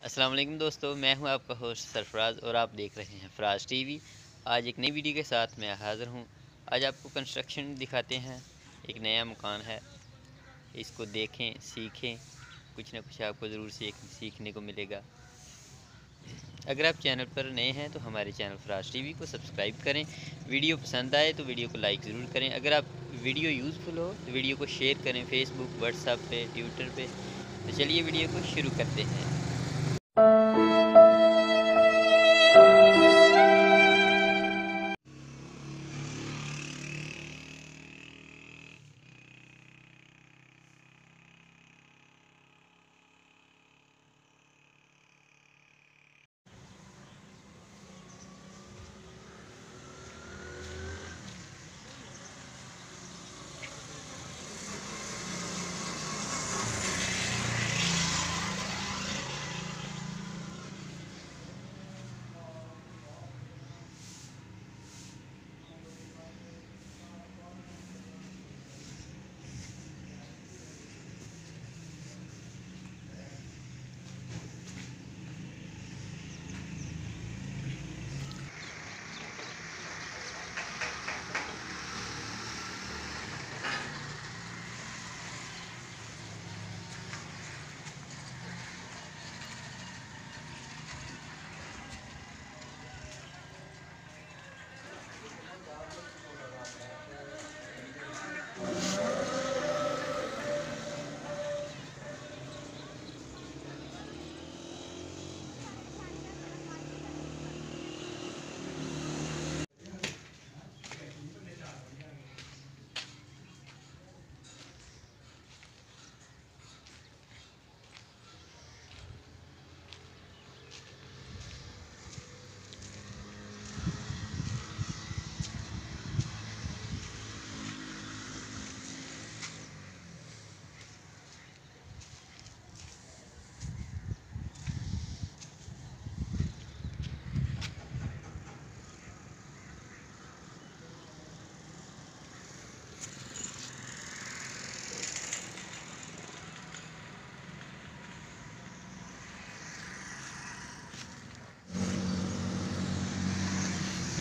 अस्सलाम वालेकुम दोस्तों, मैं हूं आपका होस्ट सरफराज और आप देख रहे हैं फराज टीवी। आज एक नई वीडियो के साथ मैं हाज़िर हूं। आज आपको कंस्ट्रक्शन दिखाते हैं। एक नया मकान है, इसको देखें, सीखें, कुछ ना कुछ आपको ज़रूर सीखने को मिलेगा। अगर आप चैनल पर नए हैं तो हमारे चैनल फराज टीवी को सब्सक्राइब करें। वीडियो पसंद आए तो वीडियो को लाइक ज़रूर करें। अगर आप वीडियो यूज़फुल हो तो वीडियो को शेयर करें फेसबुक, व्हाट्सएप पे, ट्विटर पे। तो चलिए वीडियो को शुरू करते हैं।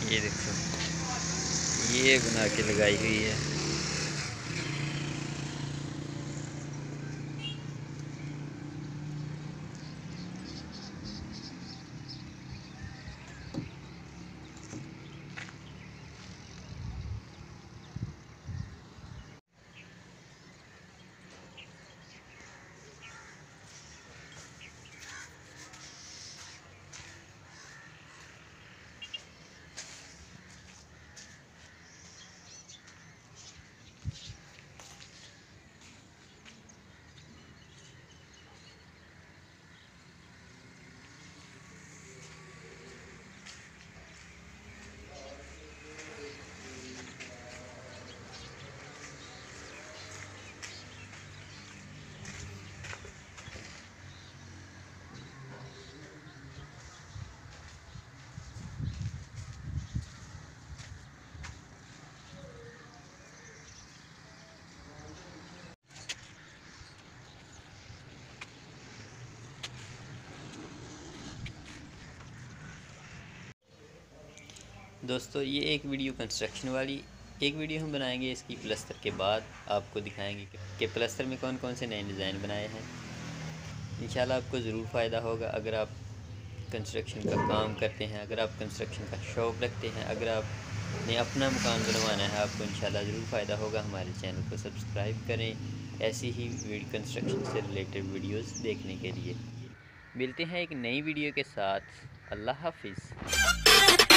ये देखो, ये बना के लगाई हुई है। दोस्तों, ये एक वीडियो कंस्ट्रक्शन वाली, एक वीडियो हम बनाएंगे इसकी प्लस्तर के बाद। आपको दिखाएंगे कि प्लस्तर में कौन कौन से नए डिज़ाइन बनाए हैं। इंशाल्लाह आपको ज़रूर फ़ायदा होगा। अगर आप कंस्ट्रक्शन का काम करते हैं, अगर आप कंस्ट्रक्शन का शौक़ रखते हैं, अगर आपने अपना मकान बनवाना है, आपको इंशाल्लाह ज़रूर फ़ायदा होगा। हमारे चैनल को सब्सक्राइब करें ऐसी ही कंस्ट्रक्शन से रिलेटेड वीडियोस देखने के लिए। मिलते हैं एक नई वीडियो के साथ। अल्लाह हाफिज़।